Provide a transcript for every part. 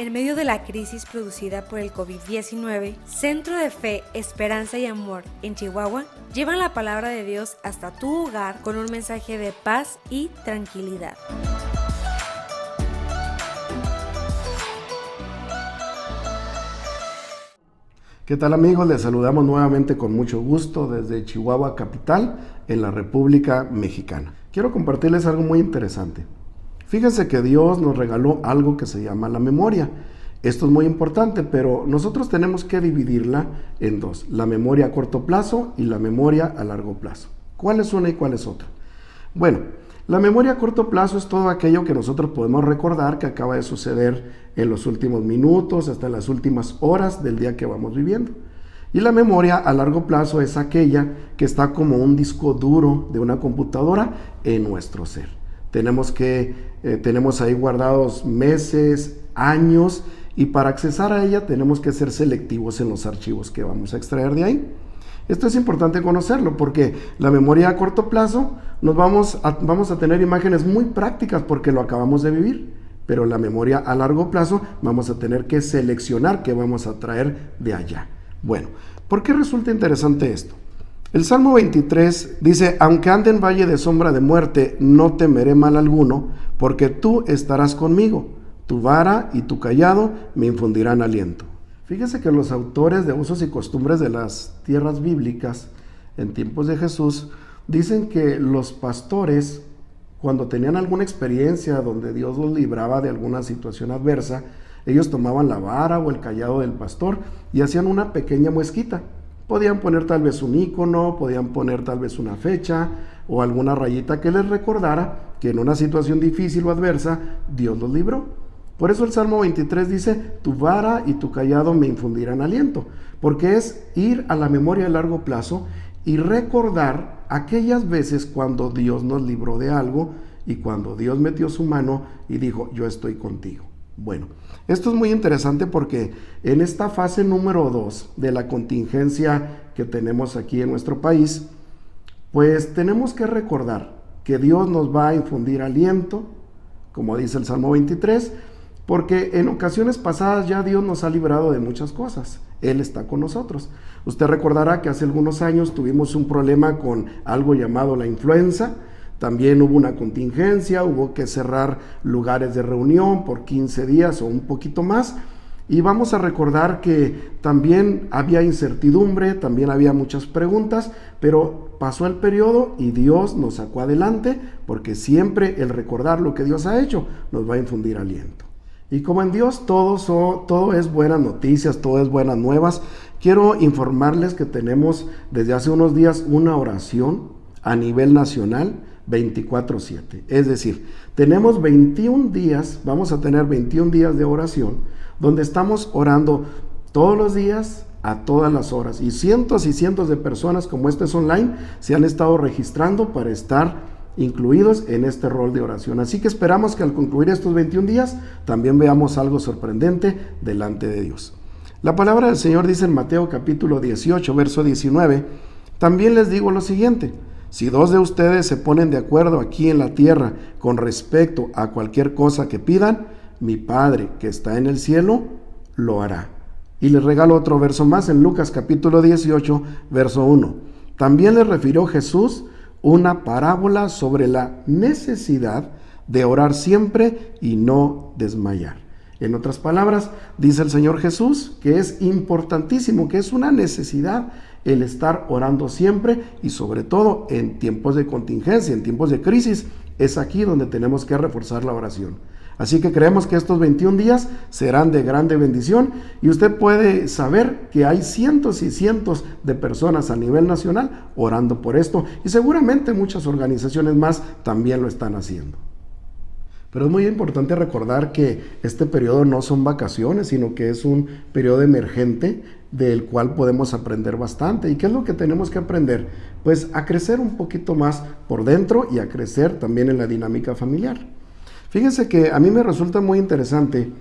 En medio de la crisis producida por el COVID-19, Centro de Fe, Esperanza y Amor en Chihuahua llevan la palabra de Dios hasta tu hogar con un mensaje de paz y tranquilidad. ¿Qué tal, amigos? Les saludamos nuevamente con mucho gusto desde Chihuahua capital, en la República Mexicana. Quiero compartirles algo muy interesante. Fíjense que Dios nos regaló algo que se llama la memoria. Esto es muy importante, pero nosotros tenemos que dividirla en dos: la memoria a corto plazo y la memoria a largo plazo. ¿Cuál es una y cuál es otra? Bueno, la memoria a corto plazo es todo aquello que nosotros podemos recordar que acaba de suceder en los últimos minutos, hasta las últimas horas del día que vamos viviendo. Y la memoria a largo plazo es aquella que está como un disco duro de una computadora en nuestro ser. Tenemos ahí guardados meses, años, y para accesar a ella tenemos que ser selectivos en los archivos que vamos a extraer de ahí. Esto es importante conocerlo porque la memoria a corto plazo vamos a tener imágenes muy prácticas porque lo acabamos de vivir, pero la memoria a largo plazo vamos a tener que seleccionar qué vamos a traer de allá. Bueno, ¿por qué resulta interesante esto? El Salmo 23 dice: aunque ande en valle de sombra de muerte, no temeré mal alguno, porque tú estarás conmigo, tu vara y tu cayado me infundirán aliento. Fíjese que los autores de usos y costumbres de las tierras bíblicas en tiempos de Jesús dicen que los pastores, cuando tenían alguna experiencia donde Dios los libraba de alguna situación adversa, ellos tomaban la vara o el cayado del pastor y hacían una pequeña muesquita. Podían poner tal vez un icono, podían poner tal vez una fecha o alguna rayita que les recordara que en una situación difícil o adversa Dios los libró. Por eso el Salmo 23 dice: tu vara y tu cayado me infundirán aliento, porque es ir a la memoria a largo plazo y recordar aquellas veces cuando Dios nos libró de algo y cuando Dios metió su mano y dijo: yo estoy contigo. Bueno, esto es muy interesante porque en esta fase número 2 de la contingencia que tenemos aquí en nuestro país, pues tenemos que recordar que Dios nos va a infundir aliento, como dice el Salmo 23, porque en ocasiones pasadas ya Dios nos ha librado de muchas cosas. Él está con nosotros. Usted recordará que hace algunos años tuvimos un problema con algo llamado la influenza. También hubo una contingencia, hubo que cerrar lugares de reunión por 15 días o un poquito más. Y vamos a recordar que también había incertidumbre, también había muchas preguntas, pero pasó el periodo y Dios nos sacó adelante, porque siempre el recordar lo que Dios ha hecho nos va a infundir aliento. Y como en Dios todo es buenas noticias, todo es buenas nuevas, quiero informarles que tenemos desde hace unos días una oración a nivel nacional 24/7. Es decir, tenemos 21 días, vamos a tener 21 días de oración, donde estamos orando todos los días, a todas las horas. Y cientos de personas, como este es online, se han estado registrando para estar incluidos en este rol de oración. Así que esperamos que al concluir estos 21 días también veamos algo sorprendente delante de Dios. La palabra del Señor dice en Mateo capítulo 18, verso 19: también les digo lo siguiente: si 2 de ustedes se ponen de acuerdo aquí en la tierra con respecto a cualquier cosa que pidan, mi Padre que está en el cielo lo hará. Y les regalo otro verso más en Lucas capítulo 18, verso 1. También les refirió Jesús una parábola sobre la necesidad de orar siempre y no desmayar. En otras palabras, dice el Señor Jesús que es importantísimo, que es una necesidad el estar orando siempre, y sobre todo en tiempos de contingencia, en tiempos de crisis, es aquí donde tenemos que reforzar la oración. Así que creemos que estos 21 días serán de grande bendición, y usted puede saber que hay cientos y cientos de personas a nivel nacional orando por esto, y seguramente muchas organizaciones más también lo están haciendo. Pero es muy importante recordar que este periodo no son vacaciones, sino que es un periodo emergente del cual podemos aprender bastante. ¿Y qué es lo que tenemos que aprender? Pues a crecer un poquito más por dentro y a crecer también en la dinámica familiar. Fíjense que a mí me resulta muy interesante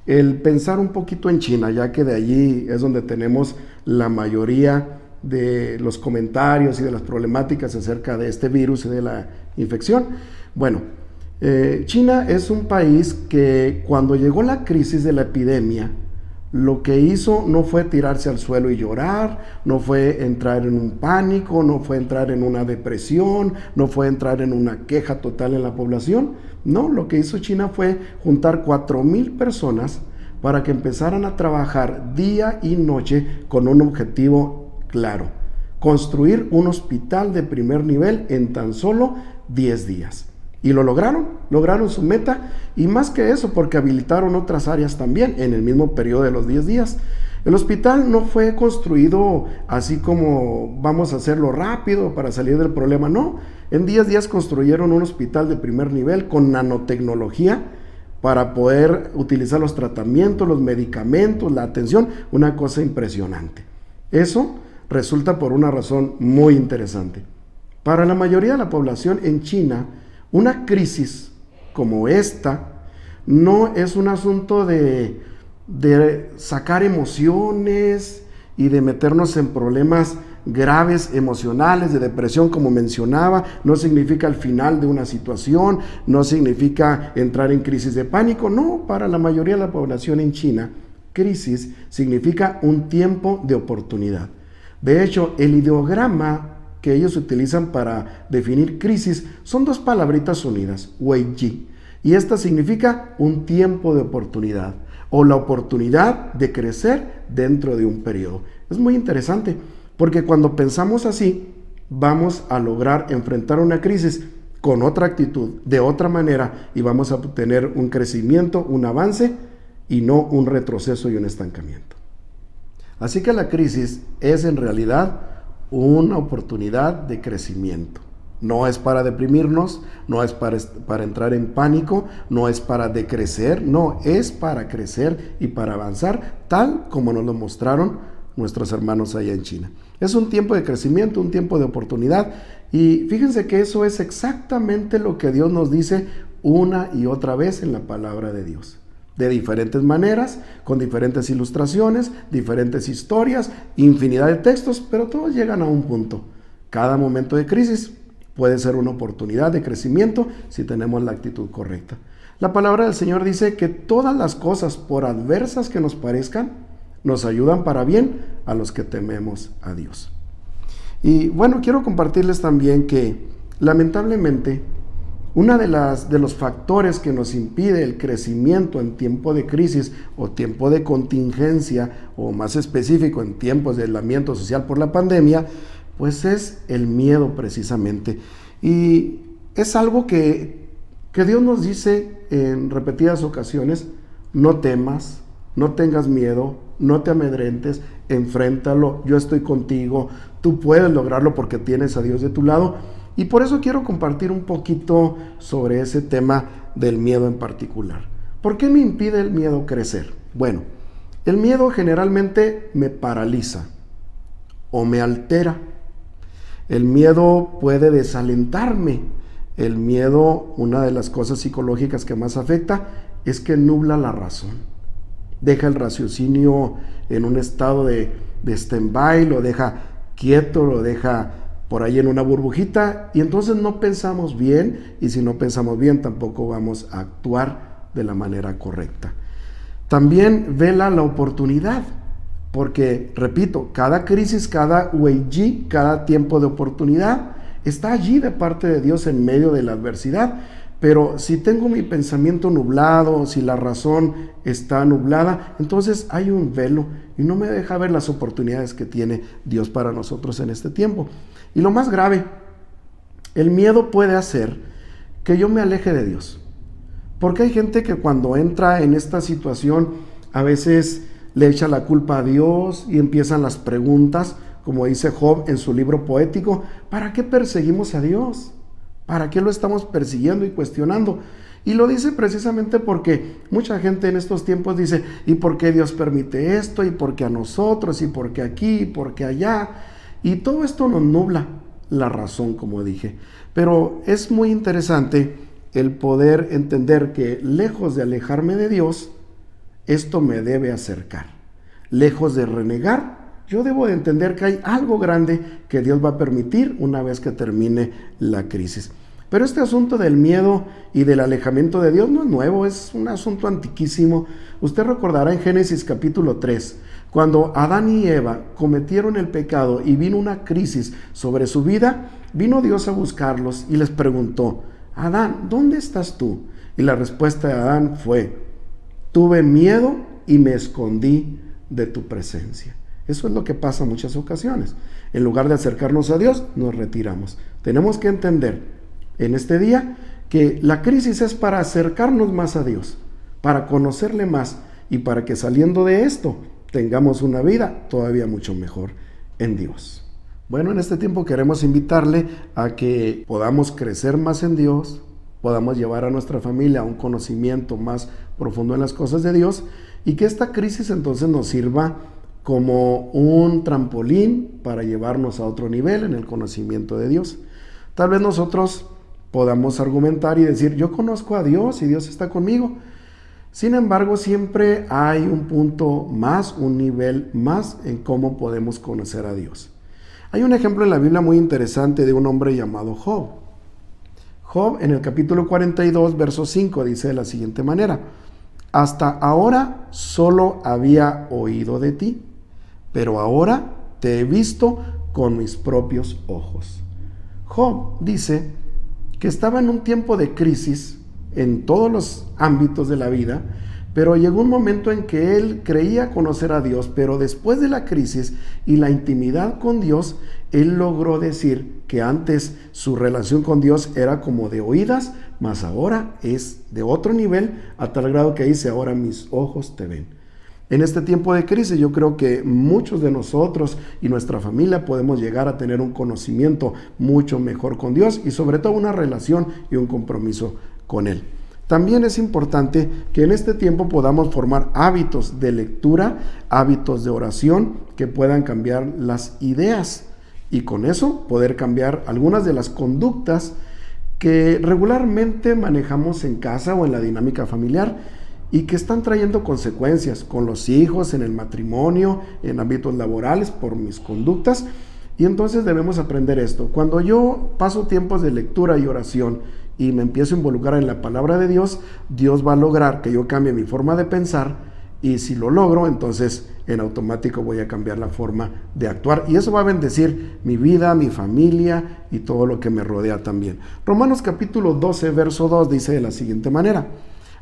el pensar un poquito en China, ya que de allí es donde tenemos la mayoría de los comentarios y de las problemáticas acerca de este virus y de la infección. Bueno, China es un país que cuando llegó la crisis de la epidemia, lo que hizo no fue tirarse al suelo y llorar, no fue entrar en un pánico, no fue entrar en una depresión, no fue entrar en una queja total en la población. No, lo que hizo China fue juntar 4,000 personas para que empezaran a trabajar día y noche con un objetivo claro: construir un hospital de primer nivel en tan solo 10 días. Y lo lograron su meta, y más que eso, porque habilitaron otras áreas también en el mismo periodo de los 10 días. El hospital no fue construido así como vamos a hacerlo rápido para salir del problema, no. En 10 días construyeron un hospital de primer nivel con nanotecnología para poder utilizar los tratamientos, los medicamentos, la atención, una cosa impresionante. Eso resulta por una razón muy interesante. Para la mayoría de la población en China, una crisis como esta no es un asunto de sacar emociones y de meternos en problemas graves emocionales, de depresión, como mencionaba. No significa el final de una situación, no significa entrar en crisis de pánico. No, para la mayoría de la población en China, crisis significa un tiempo de oportunidad. De hecho, el ideograma que ellos utilizan para definir crisis son 2 palabritas unidas, Weiji, y esta significa un tiempo de oportunidad o la oportunidad de crecer dentro de un periodo. Es muy interesante porque cuando pensamos así, vamos a lograr enfrentar una crisis con otra actitud, de otra manera, y vamos a tener un crecimiento, un avance y no un retroceso y un estancamiento. Así que la crisis es en realidad una oportunidad de crecimiento. No es para deprimirnos, no es para entrar en pánico, no es para decrecer, no, es para crecer y para avanzar, tal como nos lo mostraron nuestros hermanos allá en China. Es un tiempo de crecimiento, un tiempo de oportunidad, y fíjense que eso es exactamente lo que Dios nos dice una y otra vez en la palabra de Dios. De diferentes maneras, con diferentes ilustraciones, diferentes historias, infinidad de textos, pero todos llegan a un punto. Cada momento de crisis puede ser una oportunidad de crecimiento si tenemos la actitud correcta. La palabra del Señor dice que todas las cosas, por adversas que nos parezcan, nos ayudan para bien a los que tememos a Dios. Y bueno, quiero compartirles también que lamentablemente una de los factores que nos impide el crecimiento en tiempo de crisis o tiempo de contingencia, o más específico en tiempos de aislamiento social por la pandemia, pues es el miedo precisamente. Y es algo que Dios nos dice en repetidas ocasiones: no temas, no tengas miedo, no te amedrentes, enfréntalo, yo estoy contigo, tú puedes lograrlo porque tienes a Dios de tu lado. Y por eso quiero compartir un poquito sobre ese tema del miedo en particular. ¿Por qué me impide el miedo crecer? Bueno, el miedo generalmente me paraliza o me altera. El miedo puede desalentarme. El miedo, una de las cosas psicológicas que más afecta, es que nubla la razón. Deja el raciocinio en un estado de stand-by, lo deja quieto, lo deja por ahí en una burbujita, y entonces no pensamos bien, y si no pensamos bien tampoco vamos a actuar de la manera correcta. También vela la oportunidad, porque repito, cada crisis, cada weiji, cada tiempo de oportunidad está allí de parte de Dios en medio de la adversidad. Pero si tengo mi pensamiento nublado, si la razón está nublada, entonces hay un velo y no me deja ver las oportunidades que tiene Dios para nosotros en este tiempo. Y lo más grave, el miedo puede hacer que yo me aleje de Dios. Porque hay gente que cuando entra en esta situación a veces le echa la culpa a Dios y empiezan las preguntas, como dice Job en su libro poético: ¿para qué perseguimos a Dios? ¿Para qué lo estamos persiguiendo y cuestionando? Y lo dice precisamente porque mucha gente en estos tiempos dice: ¿y por qué Dios permite esto? ¿Y por qué a nosotros? ¿Y por qué aquí? ¿Y por qué allá? Y todo esto nos nubla la razón, como dije. Pero es muy interesante el poder entender que lejos de alejarme de Dios, esto me debe acercar. Lejos de renegar, yo debo de entender que hay algo grande que Dios va a permitir una vez que termine la crisis. Pero este asunto del miedo y del alejamiento de Dios no es nuevo, es un asunto antiquísimo. Usted recordará en Génesis capítulo 3, cuando Adán y Eva cometieron el pecado y vino una crisis sobre su vida, vino Dios a buscarlos y les preguntó: Adán, ¿dónde estás tú? Y la respuesta de Adán fue: tuve miedo y me escondí de tu presencia. Eso es lo que pasa en muchas ocasiones. En lugar de acercarnos a Dios, nos retiramos. Tenemos que entender en este día que la crisis es para acercarnos más a Dios, para conocerle más y para que saliendo de esto tengamos una vida todavía mucho mejor en Dios. Bueno, en este tiempo queremos invitarle a que podamos crecer más en Dios, podamos llevar a nuestra familia a un conocimiento más profundo en las cosas de Dios y que esta crisis entonces nos sirva como un trampolín para llevarnos a otro nivel en el conocimiento de Dios. Tal vez nosotros podamos argumentar y decir: yo conozco a Dios y Dios está conmigo. Sin embargo, siempre hay un punto más, un nivel más en cómo podemos conocer a Dios. Hay un ejemplo en la Biblia muy interesante de un hombre llamado Job. Job, en el capítulo 42, verso 5, dice de la siguiente manera: hasta ahora solo había oído de ti, pero ahora te he visto con mis propios ojos. Job dice que estaba en un tiempo de crisis en todos los ámbitos de la vida, pero llegó un momento en que él creía conocer a Dios, pero después de la crisis y la intimidad con Dios, él logró decir que antes su relación con Dios era como de oídas, mas ahora es de otro nivel, a tal grado que dice: ahora mis ojos te ven. En este tiempo de crisis yo creo que muchos de nosotros y nuestra familia podemos llegar a tener un conocimiento mucho mejor con Dios y sobre todo una relación y un compromiso con Él. También es importante que en este tiempo podamos formar hábitos de lectura, hábitos de oración que puedan cambiar las ideas y con eso poder cambiar algunas de las conductas que regularmente manejamos en casa o en la dinámica familiar y que están trayendo consecuencias con los hijos, en el matrimonio, en ámbitos laborales por mis conductas. Y entonces debemos aprender esto. Cuando yo paso tiempos de lectura y oración y me empiezo a involucrar en la palabra de Dios, Dios va a lograr que yo cambie mi forma de pensar y si lo logro, entonces en automático voy a cambiar la forma de actuar y eso va a bendecir mi vida, mi familia y todo lo que me rodea también. Romanos capítulo 12, verso 2 dice de la siguiente manera: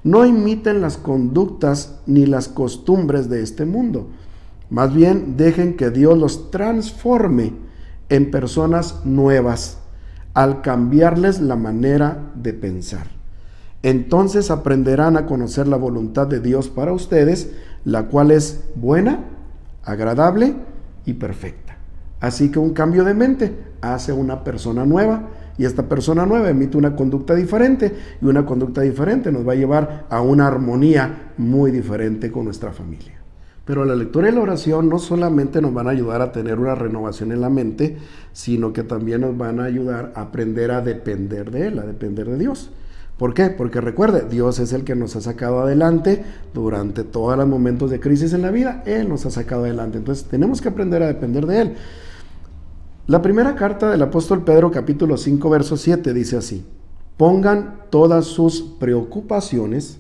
no imiten las conductas ni las costumbres de este mundo, más bien dejen que Dios los transforme en personas nuevas al cambiarles la manera de pensar. Entonces aprenderán a conocer la voluntad de Dios para ustedes, la cual es buena, agradable y perfecta. Así que un cambio de mente hace una persona nueva y esta persona nueva emite una conducta diferente y una conducta diferente nos va a llevar a una armonía muy diferente con nuestra familia. Pero la lectura y la oración no solamente nos van a ayudar a tener una renovación en la mente, sino que también nos van a ayudar a aprender a depender de Él, a depender de Dios. ¿Por qué? Porque recuerde, Dios es el que nos ha sacado adelante durante todos los momentos de crisis en la vida. Él nos ha sacado adelante. Entonces tenemos que aprender a depender de Él. La primera carta del apóstol Pedro, capítulo 5, verso 7, dice así: pongan todas sus preocupaciones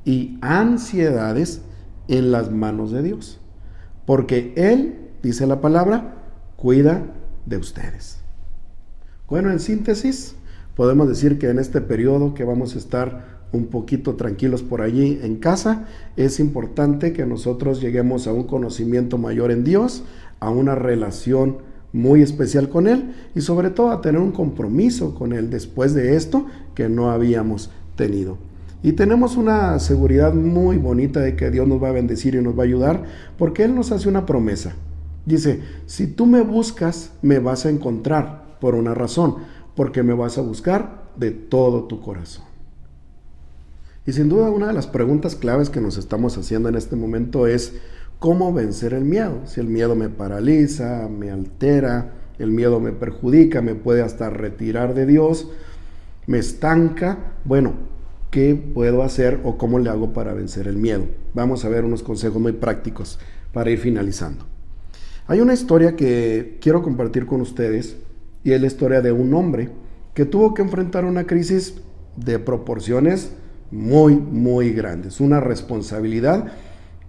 y ansiedades en las manos de Dios, porque Él, dice la palabra, cuida de ustedes. Bueno, en síntesis, podemos decir que en este periodo que vamos a estar un poquito tranquilos por allí en casa, es importante que nosotros lleguemos a un conocimiento mayor en Dios, a una relación muy especial con Él y sobre todo a tener un compromiso con Él después de esto que no habíamos tenido. Y tenemos una seguridad muy bonita de que Dios nos va a bendecir y nos va a ayudar porque Él nos hace una promesa. Dice: si tú me buscas, me vas a encontrar por una razón, porque me vas a buscar de todo tu corazón. Y sin duda una de las preguntas claves que nos estamos haciendo en este momento es: ¿cómo vencer el miedo? Si el miedo me paraliza, me altera, el miedo me perjudica, me puede hasta retirar de Dios, me estanca. Bueno, ¿qué puedo hacer o cómo le hago para vencer el miedo? Vamos a ver unos consejos muy prácticos para ir finalizando. Hay una historia que quiero compartir con ustedes y es la historia de un hombre que tuvo que enfrentar una crisis de proporciones muy, muy grandes, una responsabilidad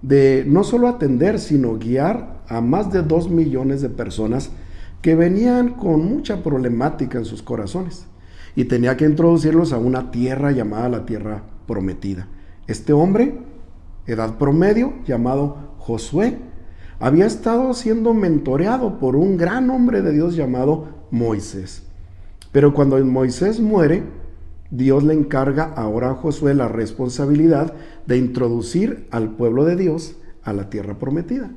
de no solo atender, sino guiar a más de 2 millones de personas que venían con mucha problemática en sus corazones, y tenía que introducirlos a una tierra llamada la tierra prometida. Este hombre, edad promedio, llamado Josué, había estado siendo mentoreado por un gran hombre de Dios llamado Moisés. Pero cuando Moisés muere, Dios le encarga ahora a Josué la responsabilidad de introducir al pueblo de Dios a la tierra prometida.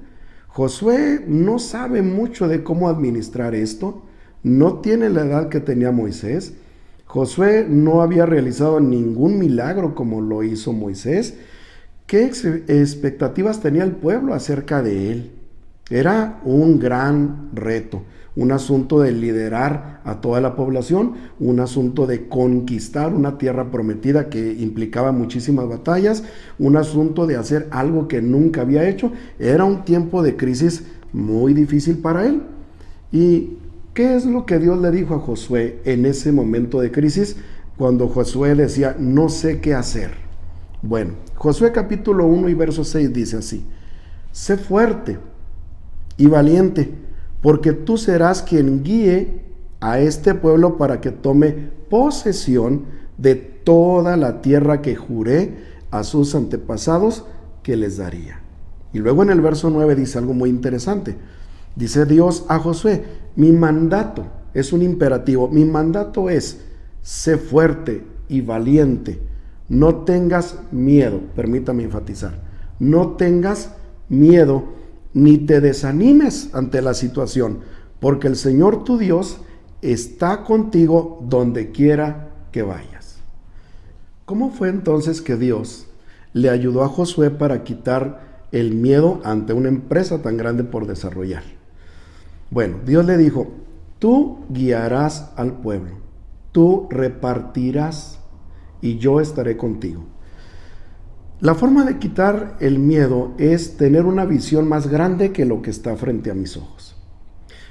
Josué no sabe mucho de cómo administrar esto, no tiene la edad que tenía Moisés. Josué no había realizado ningún milagro como lo hizo Moisés. ¿Qué expectativas tenía el pueblo acerca de él? Era un gran reto, un asunto de liderar a toda la población, un asunto de conquistar una tierra prometida que implicaba muchísimas batallas, un asunto de hacer algo que nunca había hecho. Era un tiempo de crisis muy difícil para él. ¿Y qué es lo que Dios le dijo a Josué en ese momento de crisis, cuando Josué decía, no sé qué hacer? Bueno, Josué capítulo 1 y verso 6 dice así: sé fuerte y valiente, porque tú serás quien guíe a este pueblo para que tome posesión de toda la tierra que juré a sus antepasados que les daría. Y luego en el verso 9 dice algo muy interesante. Dice Dios a Josué, mi mandato es un imperativo, mi mandato es, sé fuerte y valiente, no tengas miedo, permítame enfatizar, no tengas miedo ni te desanimes ante la situación, porque el Señor tu Dios está contigo donde quiera que vayas. ¿Cómo fue entonces que Dios le ayudó a Josué para quitar el miedo ante una empresa tan grande por desarrollar? Bueno, Dios le dijo, tú guiarás al pueblo, tú repartirás y yo estaré contigo. La forma de quitar el miedo es tener una visión más grande que lo que está frente a mis ojos.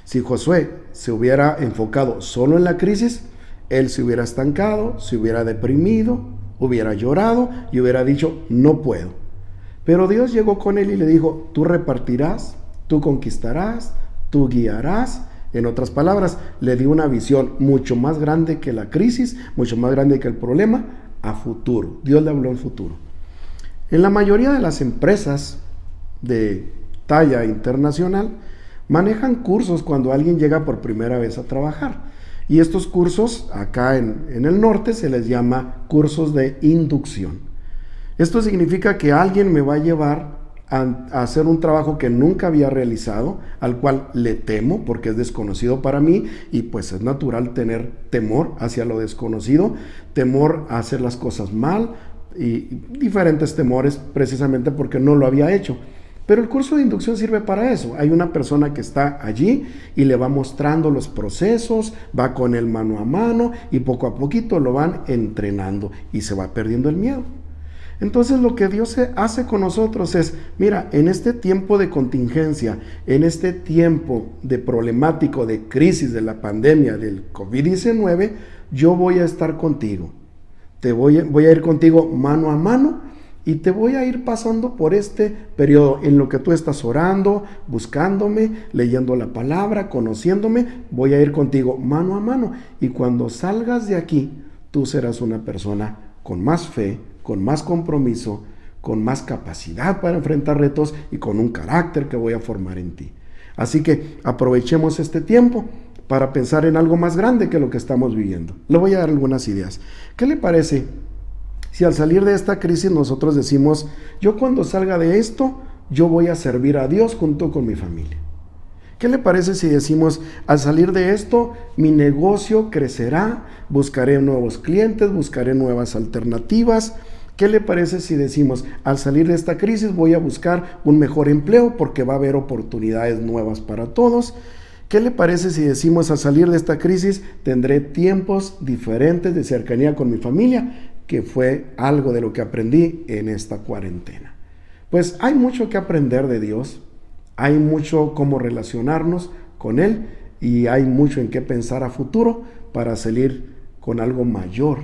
Si Josué se hubiera enfocado solo en la crisis, él se hubiera estancado, se hubiera deprimido, hubiera llorado y hubiera dicho, no puedo. Pero Dios llegó con él y le dijo, tú repartirás, tú conquistarás, tú guiarás. En otras palabras, le dio una visión mucho más grande que la crisis, mucho más grande que el problema, a futuro. Dios le habló en futuro. En la mayoría de las empresas de talla internacional manejan cursos cuando alguien llega por primera vez a trabajar. Y estos cursos, acá en el norte, se les llama cursos de inducción. Esto significa que alguien me va a llevar a hacer un trabajo que nunca había realizado, al cual le temo porque es desconocido para mí, y pues es natural tener temor hacia lo desconocido, temor a hacer las cosas mal, y diferentes temores precisamente porque no lo había hecho. Pero el curso de inducción sirve para eso. Hay una persona que está allí y le va mostrando los procesos, va con él mano a mano y poco a poquito lo van entrenando y se va perdiendo el miedo. Entonces lo que Dios hace con nosotros es, mira, en este tiempo de contingencia, en este tiempo de problemático, de crisis de la pandemia del COVID-19, yo voy a estar contigo. Voy a ir contigo mano a mano y te voy a ir pasando por este periodo en lo que tú estás orando, buscándome, leyendo la palabra, conociéndome. Voy a ir contigo mano a mano y cuando salgas de aquí, tú serás una persona con más fe, con más compromiso, con más capacidad para enfrentar retos y con un carácter que voy a formar en ti. Así que aprovechemos este tiempo para pensar en algo más grande que lo que estamos viviendo. Le voy a dar algunas ideas. ¿Qué le parece si al salir de esta crisis nosotros decimos, yo cuando salga de esto, yo voy a servir a Dios junto con mi familia? ¿Qué le parece si decimos, al salir de esto, mi negocio crecerá, buscaré nuevos clientes, buscaré nuevas alternativas? ¿Qué le parece si decimos, al salir de esta crisis voy a buscar un mejor empleo porque va a haber oportunidades nuevas para todos? ¿Qué le parece si decimos, al salir de esta crisis tendré tiempos diferentes de cercanía con mi familia, que fue algo de lo que aprendí en esta cuarentena? Pues hay mucho que aprender de Dios, hay mucho cómo relacionarnos con Él y hay mucho en qué pensar a futuro para salir con algo mayor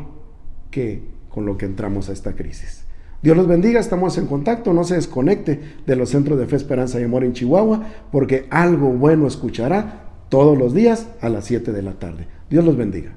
que con lo que entramos a esta crisis. Dios los bendiga, estamos en contacto, no se desconecte de los Centros de Fe, Esperanza y Amor en Chihuahua, porque algo bueno escuchará todos los días a las 7 de la tarde. Dios los bendiga.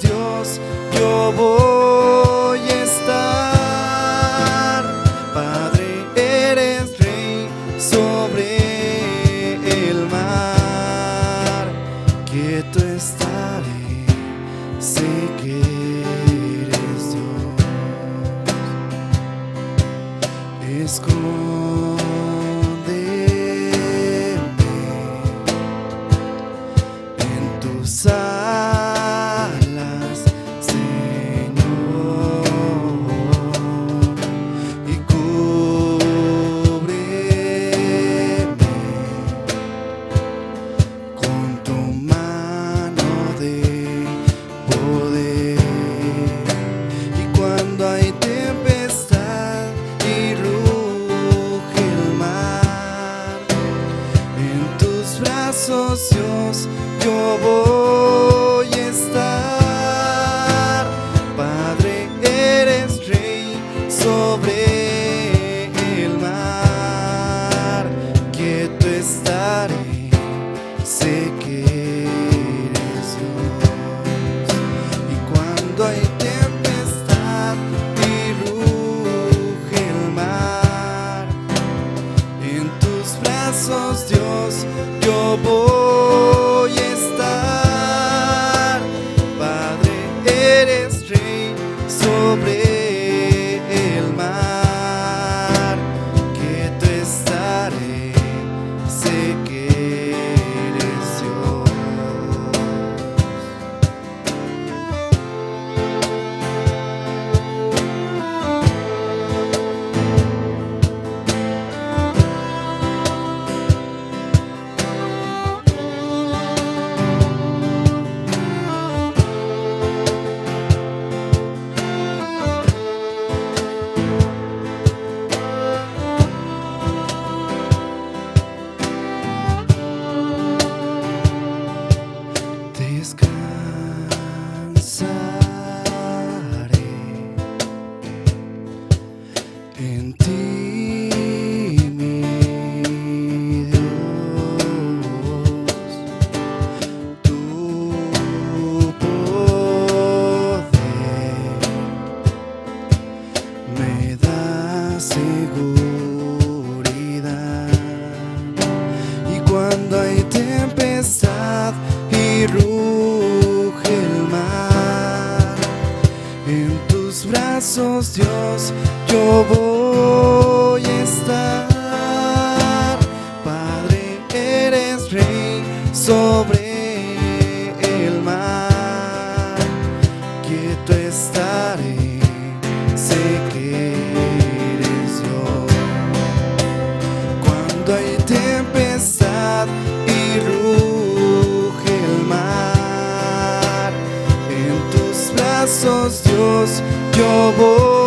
Dios, yo voy a estar. Padre, eres Rey sobre el mar. Quieto estaré, sé que eres Dios. Escóndeme en tus alas, Señor, y cúbreme con tu mano de poder. Y cuando hay tempestad y ruge el mar, en tus brazos, Dios, yo voy a estar. Padre, eres Rey sobre el mar. Quieto estaré, sé que eres Dios. Y cuando hay tempestad y ruge el mar, en tus brazos, Dios, yo voy a estar. Padre, eres Rey sobre el mar. Quieto estaré, sé que eres Dios. Descansaré en ti, mi Dios. Tu poder me da seguridad. Y cuando hay tempestad y ruge el mar, en tus brazos, Dios, yo voy a estar. Padre, eres Rey sobre el mar. Quieto estaré, sé que eres Dios. Cuando hay tempestad y ruge el mar, en tus brazos, Dios, yo voy